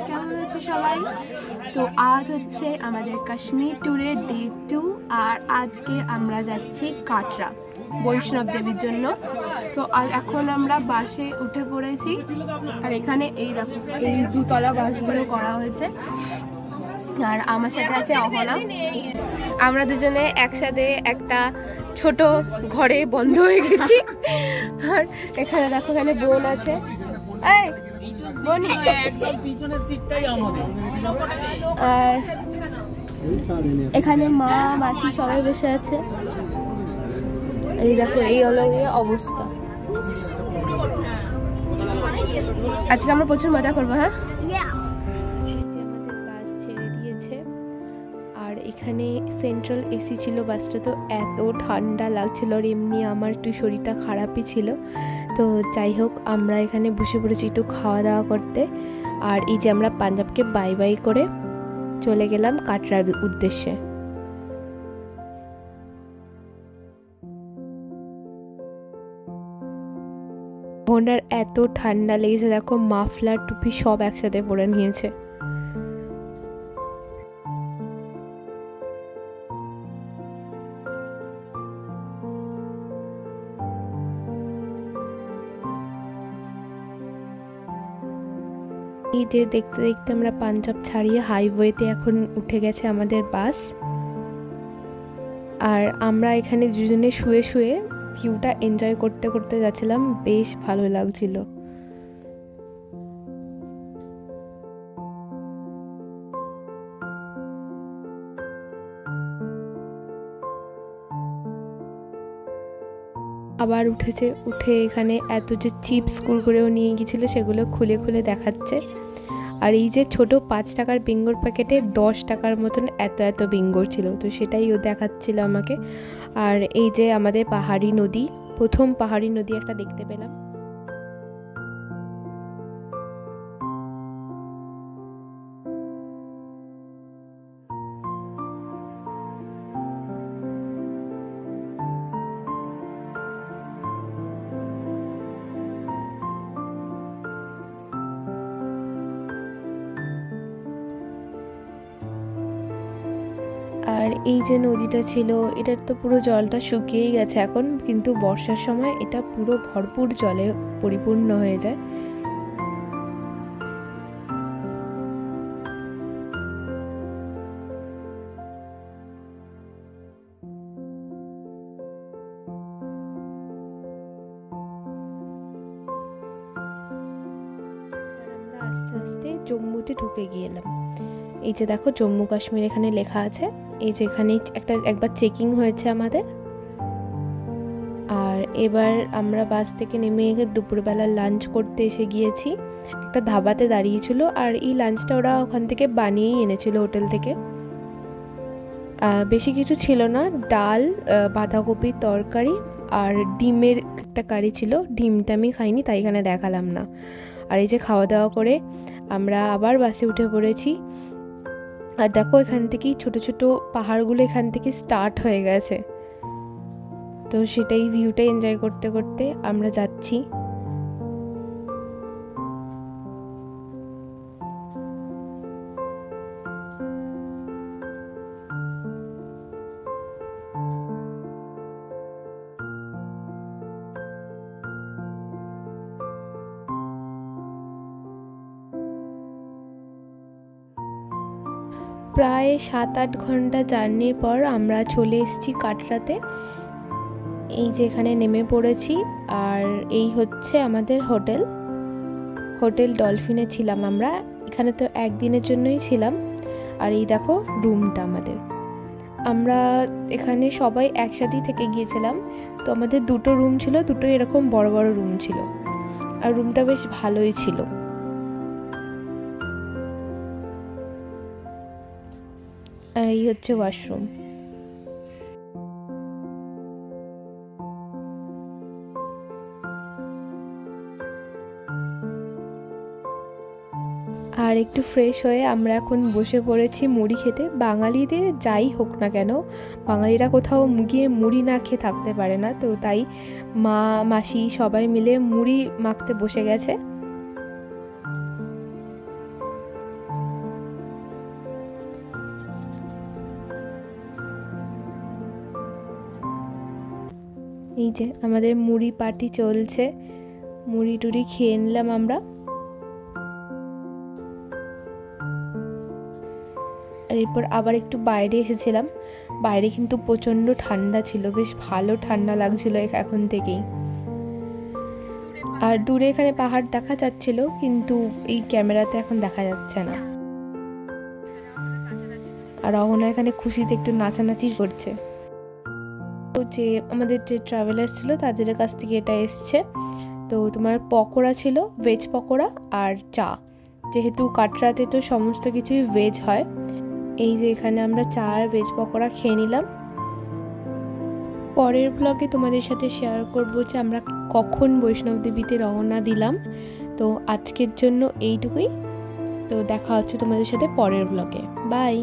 কেমন আছো সবাই? তো আজ হচ্ছে আমাদের কাশ্মীর ট্যুরের ডে 2 আর আজকে আমরা যাচ্ছি কাটরা বৈষ্ণব দেবীর জন্য। তো এখন আমরা বাসে উঠে পড়েছি আর এখানে এই দেখো এই দুতলা বাসগুলো করা হয়েছে আর আমার সাথে আছে অহনা। আমরা দুজনে একসাথে একটা ছোট ঘরে বন্ধ হয়ে গেছি আর এখানে দেখো এখানে বোন আছে। এই আর এখানে মা মাসি সবাই বসে আছে। এই দেখো এই হলো অবস্থা। আজকে আমরা প্রচুর মজা করবো। হ্যাঁ, আমাদের বাস ছেড়ে দিয়েছে আর এখানে সেন্ট্রাল এসি ছিল বাসটা, তো এত ঠান্ডা লাগছিল আর এমনি আমার একটু শরীরটা খারাপই ছিল। তো যাই হোক আমরা এখানে বসে পড়েছি একটু খাওয়া দাওয়া করতে। আর এই যে আমরা পাঞ্জাবকে বাই বাই করে চলে গেলাম কাটরার উদ্দেশ্যে। ওনার এত ঠান্ডা লেগেছে, দেখো মাফলার টুপি সব একসাথে পরে নিয়েছে। এই যে দেখতে দেখতে আমরা পাঞ্জাব ছাড়িয়ে হাইওয়েতে এখন উঠে গেছে আমাদের বাস। আর আমরা এখানে দুজনে শুয়ে শুয়ে ভিউটা এনজয় করতে করতে যাচ্ছিলাম, বেশ ভালো লাগছিল। আবার উঠে এখানে এত যে চিপস কুরকুরেও নিয়ে গিয়েছিল সেগুলো খুলে খুলে দেখাচ্ছে। আর এই যে ছোট 5 টাকার বিঙ্গোর প্যাকেটে 10 টাকার মতন এত এত বিঙ্গোর ছিল, তো সেটাই ও দেখাচ্ছিল আমাকে। আর এই যে আমাদের পাহাড়ি নদী, প্রথম পাহাড়ি নদী একটা দেখতে পেলাম। আর এই যে নদীটা ছিল এটার তো পুরো জলটা শুকিয়েই গেছে এখন, কিন্তু বর্ষার সময় এটা পুরো ভরপুর জলে পরিপূর্ণ হয়ে যায়। আমরা আস্তে আস্তে জম্মুতে ঢুকে গেলাম। এই যে দেখো জম্মু কাশ্মীর এখানে লেখা আছে। এই যে এখানে একবার চেকিং হয়েছে আমাদের। আর এবার আমরা বাস থেকে নেমে দুপুরবেলা লাঞ্চ করতে এসে গিয়েছি। একটা ধাবাতে দাঁড়িয়েছিল আর এই লাঞ্চটা ওরা ওখান থেকে বানিয়েই এনেছিল হোটেল থেকে। বেশি কিছু ছিল না, ডাল, বাঁধাকপির তরকারি আর ডিমের একটা কারি ছিল। ডিমটা আমি খাইনি তাই এখানে দেখালাম না। আর এই যে খাওয়া দাওয়া করে আমরা আবার বাসে উঠে পড়েছি। আর দেখো এখান থেকেই ছোট ছোট পাহাড়গুলো এখান থেকে স্টার্ট হয়ে গেছে, তো সেটাই ভিউটা এনজয় করতে করতে আমরা যাচ্ছি। প্রায় 7-8 ঘন্টা জার্নির পর আমরা চলে এসেছি কাটরাতে। এই যে এখানে নেমে পড়েছি আর এই হচ্ছে আমাদের হোটেল ডলফিনে ছিলাম আমরা। এখানে তো একদিনের জন্যই ছিলাম। আর এই দেখো রুমটা আমাদের। আমরা এখানে সবাই একসাথেই থেকে গিয়েছিলাম, তো আমাদের দুটো রুম ছিল, দুটো এরকম বড় বড় রুম ছিল আর রুমটা বেশ ভালোই ছিল। আর এই হচ্ছে ওয়াশরুম। আর একটু ফ্রেশ হয়ে আমরা এখন বসে পড়েছি মুড়ি খেতে। বাঙালিদের যাই হোক না কেন, বাঙালিরা কোথাও গিয়ে মুড়ি না খেয়ে থাকতে পারে না, তো তাই মা মাসি সবাই মিলে মুড়ি মাখতে বসে গেছে। এই যে আমাদের মুড়ি পার্টি চলছে, মুড়ি টুড়ি খেয়ে নিলাম আমরা। আর এরপর আবার একটু বাইরে এসেছিলাম। বাইরে কিন্তু প্রচণ্ড ঠান্ডা ছিল, বেশ ভালো ঠান্ডা লাগছিল এখন থেকেই। আর দূরে এখানে পাহাড় দেখা যাচ্ছিল, কিন্তু এই ক্যামেরাতে এখন দেখা যাচ্ছে না। আর অহনা এখানে খুশিতে একটু নাচানাচি করছে। তো যে আমাদের যে ট্রাভেলার ছিল তাদের কাছ থেকে এটা এসছে। তো তোমার পকোড়া ছিল, ভেজ পকোড়া আর চা, যেহেতু কাটরাতে তো সমস্ত কিছুই ভেজ হয়। এই যে এখানে আমরা চা আর ভেজ পকোড়া খেয়ে নিলাম। পরের ব্লগে তোমাদের সাথে শেয়ার করব যে আমরা কখন বৈষ্ণব দেবীতে রওনা দিলাম। তো আজকের জন্য এইটুকুই। তো দেখা হচ্ছে তোমাদের সাথে পরের ব্লগে। বাই।